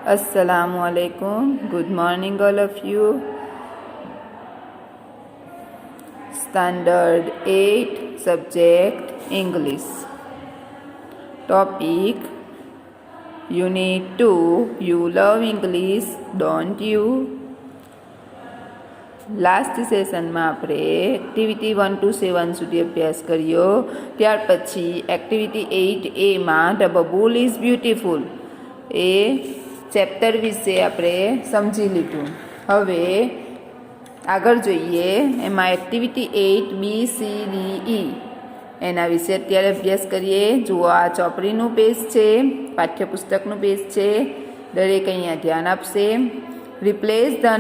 Assalamu alaikum. Good morning, all of you. Standard 8, subject English. Topic Unit 2. You love English, don't you? Last સેશનમાં આપણે activity 1 to 7 સુધી અભ્યાસ કર્યો. ત્યાર પછી activity 8A the babul is beautiful A chapter વિશે આપણે સમજી લીધું. હવે આગળ જોઈએ. એમાં એક્ટિવિટી 8BCDE એના વિશે અત્યારે અભ્યાસ કરીએ. જુઓ, આ ચોપડીનું પેજ છે, પાઠ્યપુસ્તકનું પેજ છે. દરેક અહીંયા ધ્યાન આપશે. Replace the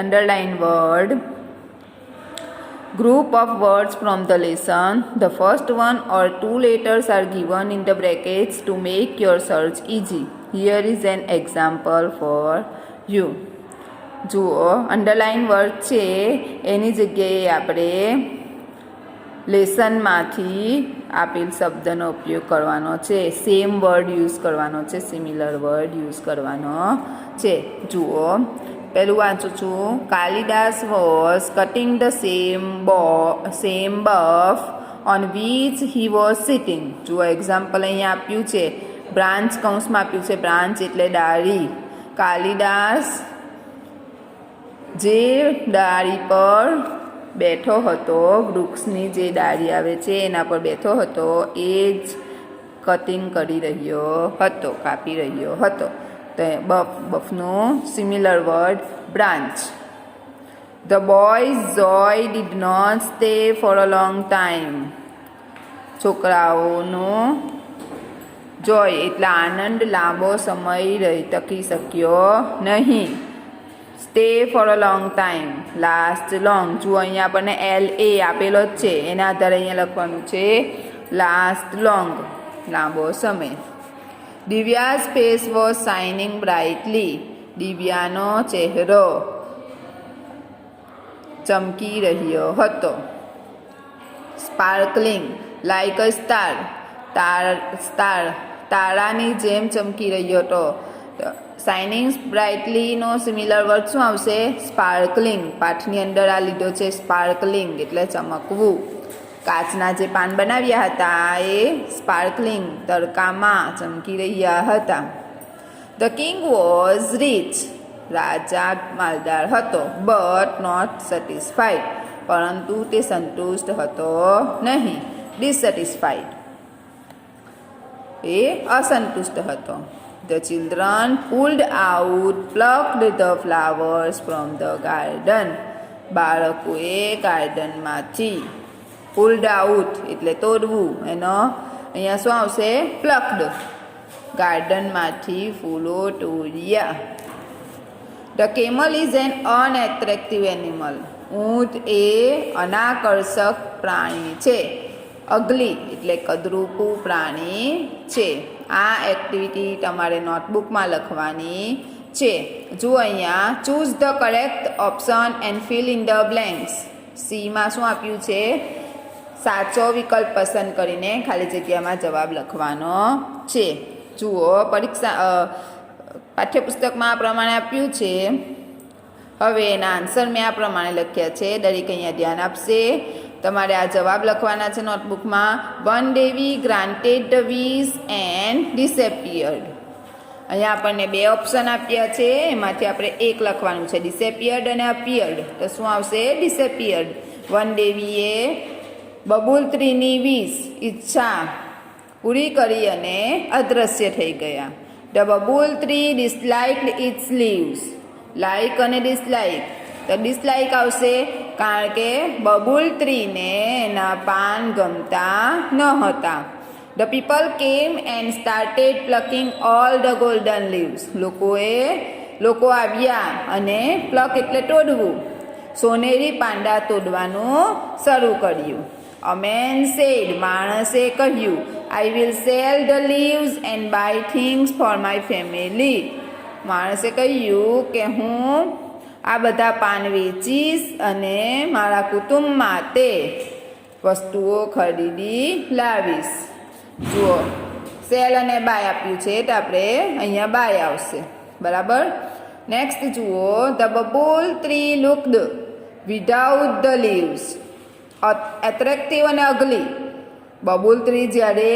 underlined word. Group of words from the lesson. The first one or two letters are given in the brackets to make your search easy. Here is an example for you. જુઓ, underline word છે એની જગ્યાએ આપણે લેસનમાંથી આપેલ શબ્દનો ઉપયોગ કરવાનો છે. Same word use કરવાનો છે, સિમિલર વર્ડ યુઝ કરવાનો છે. જુઓ, પહેલું વાંચું છું. Kalidas was cutting the same bough on which he was sitting. જુઓ, એક્ઝામ્પલ અહીંયા આપ્યું છે. બ્રાન્ચ કૌંસમાં આપ્યું છે. બ્રાન્ચ એટલે ડાળી. કાલિદાસ જે ડાળી પર બેઠો હતો, વૃક્ષની જે ડાળી આવે છે એના પર બેઠો હતો, એ જ કટિંગ કરી રહ્યો હતો, કાપી રહ્યો હતો. તો બફનું similar word branch. The boys joy did not stay for a long time. છોકરાઓનો જોય એટલે આનંદ લાંબો સમય રહી ટકી શક્યો નહીં. Stay for a long time, last long. જુઓ, અહીંયા આપણને LA આપેલો જ છે, એના આધારે અહીંયા લખવાનું છે લાસ્ટ લોંગ, લાંબો સમય. Divya's face was shining brightly. દિવ્યાનો ચહેરો ચમકી રહ્યો હતો. Sparkling like a star. તારાની જેમ ચમકી રહ્યો હતો. શાઇનિંગ બ્રાઇટલીનો સિમિલર વર્ડ શું આવશે? સ્પાર્કલિંગ. પાઠની અંદર આ લીધો છે સ્પાર્કલિંગ એટલે ચમકવું. કાચના જે પાન બનાવ્યા હતા એ સ્પાર્કલિંગ, તડકામાં ચમકી રહ્યા હતા. The king was rich. રાજા માલદાર હતો. But not satisfied. પરંતુ તે સંતુષ્ટ હતો નહીં. ડિસસેટિસ્ફાઈડ એ અસંતુષ્ટ હતો. The children pulled out, plucked the flowers from the garden. બાળકોએ ગાર્ડનમાંથી pulled out એટલે તોડવું, એનો અહીંયા શું આવશે? plucked. ગાર્ડનમાંથી ફૂલો તોડ્યા. The camel is an unattractive animal. ઊંટ એ અનાકર્ષક પ્રાણી છે. અગલી એટલે કદરૂપું પ્રાણી છે. આ એક્ટિવિટી તમારે નોટબુકમાં લખવાની છે. જુઓ, અહીંયા choose the correct option and fill in the blanks. સીમાં શું આપ્યું છે? સાચો વિકલ્પ પસંદ કરીને ખાલી જગ્યામાં જવાબ લખવાનો છે. જુઓ, પાઠ્યપુસ્તકમાં આ પ્રમાણે આપ્યું છે. હવે એના આન્સર મેં આ પ્રમાણે લખ્યા છે. દરેક અહીંયા ધ્યાન આપશે. તમારે આ જવાબ લખવાના છે નોટબુકમાં. Van Devi granted the wish and disappeared. અહીંયા આપણને બે ઓપ્શન આપ્યા છે, એમાંથી આપણે એક લખવાનું છે, ડિસએપિયર્ડ અને અપિયર્ડ. તો શું આવશે? ડિસએપિયર્ડ. વન ડેવીએ બબુલ ટ્રીની વિશ, ઈચ્છા પૂરી કરી અને અદૃશ્ય થઈ ગયા. The babul tree disliked its leaves. Like અને ડિસલાઇક. તો ડિસલાઇક આવશે કારણ કે બબુલ ટ્રીને એના પાન ગમતા ન હતા. ધ પીપલ કેમ and started plucking all the golden leaves. લોકો આવ્યા અને પ્લક એટલે તોડવું, સોનેરી પાંડા તોડવાનું શરૂ કર્યું. A man said. માણસે કહ્યું, I will sell the leaves and buy things for my family. માણસે કહ્યું કે હું આ બધા પાન વેચીશ અને મારા કુટુંબ માટે વસ્તુઓ ખરીદી લાવીશ. જુઓ, સેલ અને બાય આપ્યું છે તો આપણે અહીંયા બાય આવશે. બરાબર. નેક્સ્ટ જુઓ, the babul tree looked without the leaves attractive અને અગલી. બબુલ ટ્રી જ્યારે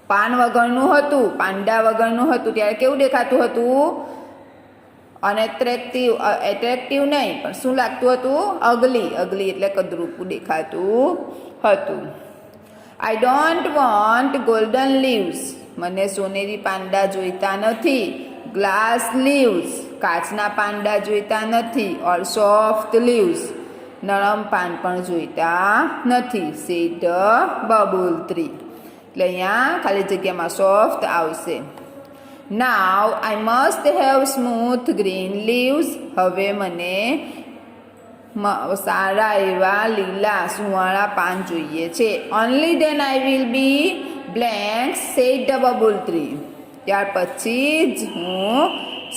પાન વગરનું હતું, પાંડા વગરનું હતું, ત્યારે કેવું દેખાતું હતું? એટ્રેક્ટિવ નહીં, પણ શું લાગતું હતું? અગલી. અગલી એટલે કદરૂપું દેખાતું હતું. I don't want golden leaves, મને સોનેરી પાંડા જોઈતા નથી. ગ્લાસ લીવ્સ, કાચના પાંડા જોઈતા નથી. ઓર સોફ્ટ લીવ્સ, નરમ પાન પણ જોઈતા નથી. Said the babul tree. એટલે અહીંયા ખાલી જગ્યામાં સોફ્ટ આવશે. Now I must have smooth green leaves, હવે મને સારા એવા લીલા સુંવાળા પાન જોઈએ છે. Only then I will be blank, said the babul tree. ત્યાર પછી જ હું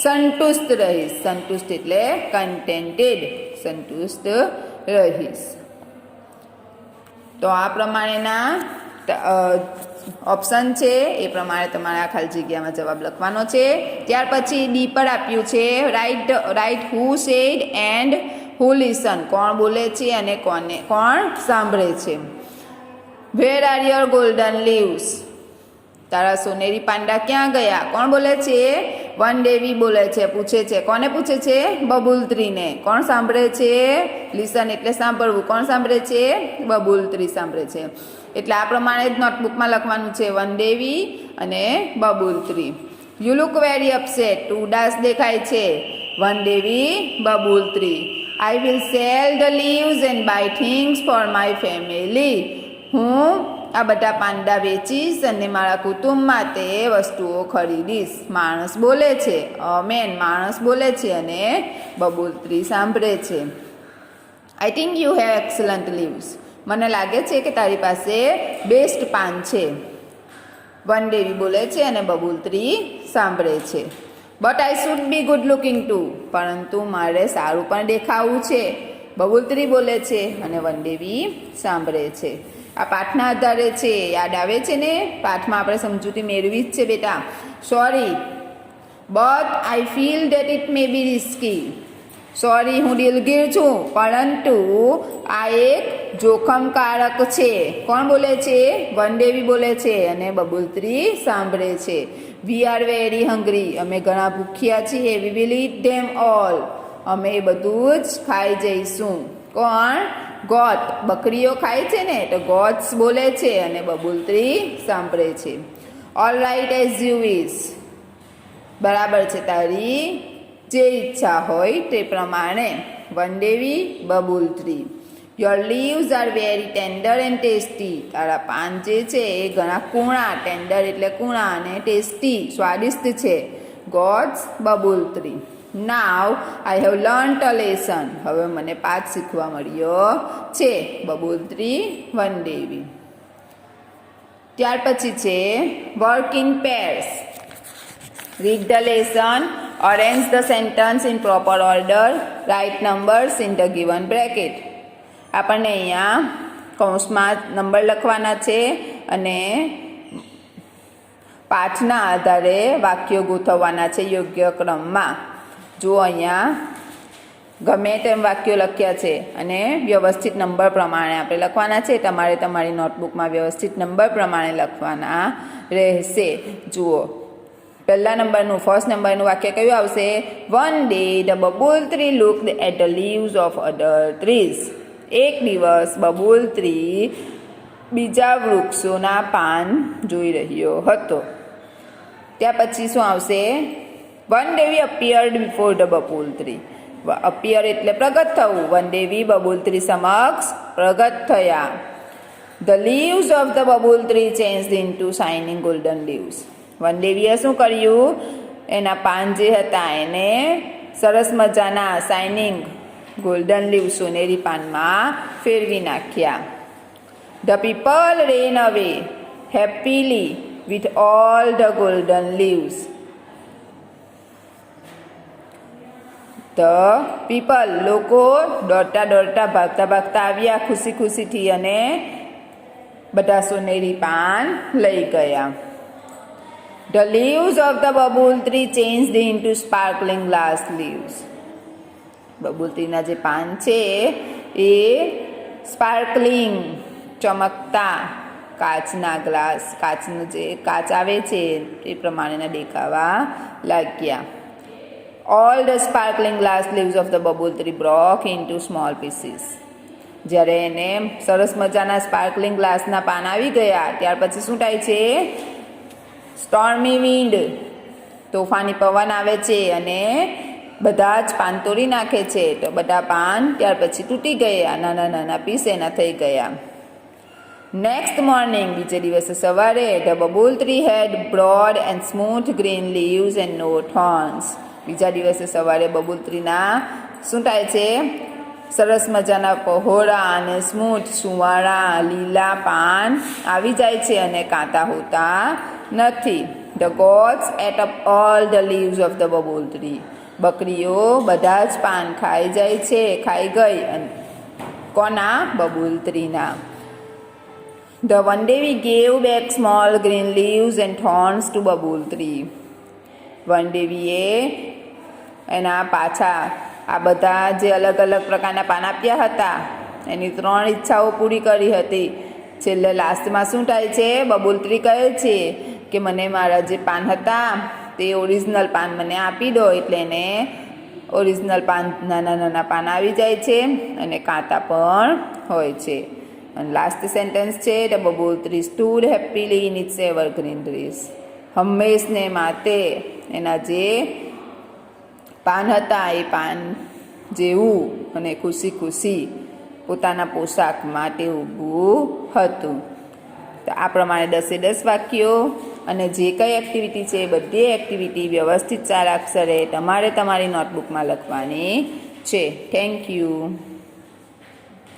સંતુષ્ટ રહીશ. સંતુષ્ટ એટલે કન્ટેન્ટેડ, સંતુષ્ટ રહીશ. તો આ પ્રમાણેના ઓપ્શન છે, એ પ્રમાણે તમારે આ ખાલી જગ્યામાં જવાબ લખવાનો છે. ત્યાર પછી ડી પર આપ્યું છે write who said and who listen, કોણ બોલે છે અને કોણ સાંભળે છે. Where are your golden leaves, તારા સોનેરી પાંડા ક્યાં ગયા? કોણ બોલે છે? વન દેવી બોલે છે, પૂછે છે. કોને પૂછે છે? બબુલ ટ્રીને. કોણ સાંભળે છે? લિસન એટલે સાંભળવું. કોણ સાંભળે છે? બબુલ ટ્રી સાંભળે છે. એટલે આ પ્રમાણે જ નોટબુકમાં લખવાનું છે, વન દેવી અને babul tree. You look very upset, તું ઉદાસ દેખાય છે. Van Devi, babul tree. I will sell the leaves and buy things for my family, હું આ બધા પાંડા વેચીશ અને મારા કુટુંબ માટે વસ્તુઓ ખરીદીશ. માણસ બોલે છે, માણસ બોલે છે અને બબુલ ટ્રી સાંભળે છે. I think you have excellent leaves, મને લાગે છે કે તારી પાસે બેસ્ટ પાન છે. વન દેવી બોલે છે અને બબુલ ટ્રી સાંભળે છે. But I should be good looking to, પરંતુ મારે સારું પણ દેખાવું છે. બબુલ ટ્રી બોલે છે અને વન દેવી સાંભળે છે. આ પાઠના આધારે છે, યાદ આવે છે ને? પાઠમાં આપણે સમજૂતી મેળવી જ છે બેટા. Sorry but I feel that it may be risky, sorry હું દિલગીર છું, પરંતુ આ એક જોખમકારક છે. કોણ બોલે છે? વન દેવી બોલે છે અને બબુલ ટ્રી સાંભળે છે. વી આર વેરી હંગ્રી, અમે ઘણા ભૂખ્યા છીએ. We will it them all, અમે એ બધું જ ખાઈ જઈશું. કોણ? ગોટ, બકરીઓ ખાય છે ને, તો ગોટ્સ બોલે છે અને બબુલ ટ્રી સાંભળે છે. All right as you wish, બરાબર છે, તારી જે ઈચ્છા હોય તે પ્રમાણે. Van Devi, babul tree. Your leaves are very tender and tasty, તારા પાન જે છે એ ઘણા કૂણા, ટેન્ડર એટલે કૂણા, અને ટેસ્ટી સ્વાદિષ્ટ છે. Goats, babul tree. Now I have learnt a lesson, હવે મને પાઠ શીખવા મળ્યો છે. બબુલ ટ્રી, વન દેવી. ત્યાર પછી છે work in pairs. Read the lesson, arrange the sentence in proper order, write numbers in the given bracket. આપણને અહીંયા કૌંસમાં નંબર લખવાના છે અને પાઠના આધારે વાક્યો ગોઠવવાના છે યોગ્ય ક્રમમાં. જો અહીંયા ગમે તેમ વાક્યો લખ્યા છે અને વ્યવસ્થિત નંબર પ્રમાણે આપણે લખવાના છે. તમારે તમારી નોટબુકમાં વ્યવસ્થિત નંબર પ્રમાણે લખવાના રહેશે. જુઓ, પહેલા નંબરનું, ફર્સ્ટ નંબરનું વાક્ય કયું આવશે? One day the babul tree looked at the leaves of other trees, એક દિવસ બબુલ ટ્રી બીજા વૃક્ષોના પાન જોઈ રહ્યો હતો. ત્યાર પછી શું આવશે? One Devi appeared before the babul tree. Appear એટલે પ્રગટ થવું. વન દેવી બબુલ ટ્રી સમક્ષ પ્રગટ થયા. The leaves of the babul tree changed into shining golden leaves. Van દેવીએ શું કર્યું? એના પાન જે હતા એને સરસ મજાના શાઇનિંગ ગોલ્ડન લીવ્સ, સોનેરી પાનમાં ફેરવી નાખ્યા. ધ પીપલ રેન અવે happily with all the golden leaves. The people, લોકો દોડતા દોડતા, ભાગતા ભાગતા આવ્યા ખુશી ખુશીથી અને બધા સોનેરી પાન લઈ ગયા. The leaves of the bubble tree changed into sparkling glass leaves. Babul ટ્રીના જે પાન છે એ સ્પાર્કલિંગ ચમકતા કાચના ગ્લાસ કાચનું જે કાચ આવે છે એ પ્રમાણેના દેખાવા લાગ્યા. All the sparkling glass leaves of the bubble tree broke into small pieces. જ્યારે એને સરસ મજાના સ્પાર્કલિંગ ગ્લાસના પાન આવી ગયા ત્યાર પછી શું થાય છે? સ્ટોર્મી વિન્ડ તોફાની પવન આવે છે અને બધા જ પાન તોડી નાખે છે. તો બધા પાન ત્યાર પછી તૂટી ગયા, નાના નાના પીસ એના થઈ ગયા. નેક્સ્ટ મોર્નિંગ બીજે દિવસે સવારે the babul tree had broad and smooth green leaves and no thorns. બીજા દિવસે સવારે બબુલ ટ્રીના શું થાય છે? સરસ મજાના પહોળા અને સ્મૂથ સુંવાળા લીલા પાન આવી જાય છે અને કાંટા હોતા નથી. The goats ate up all the leaves of the bubble tree. બકરીઓ બધા જ પાન ખાઈ જાય છે, ખાઈ ગઈ. કોના? Babul ટ્રીના. The one day we gave back small green leaves and thorns to bubble tree. One day we એના પાછા આ બધા જે અલગ અલગ પ્રકારના પાન આપ્યા હતા એની 3 ઈચ્છાઓ પૂરી કરી હતી. છેલ્લે લાસ્ટમાં શું થાય છે? બબુલ ટ્રી કહે છે કે મને મારા જે પાન હતા તે ઓરિજિનલ પાન મને આપી દો. એટલે એને ઓરિજિનલ પાન નાના નાના પાન આવી જાય છે અને કાંટા પણ હોય છે. અને લાસ્ટ સેન્ટેન્સ છે the babul tree stood happily in its evergreen trees. હંમેશને માટે એના જે પાન હતા એ પાન જેવું અને ખુશી ખુશી પોતાના પોશાક માટે ઊભું હતું. તો આ પ્રમાણે 10 વાક્યો અને જે કંઈ એક્ટિવિટી છે એ બધી એક્ટિવિટી વ્યવસ્થિત સારા અક્ષરે તમારે તમારી નોટબુકમાં લખવાની છે. Thank you.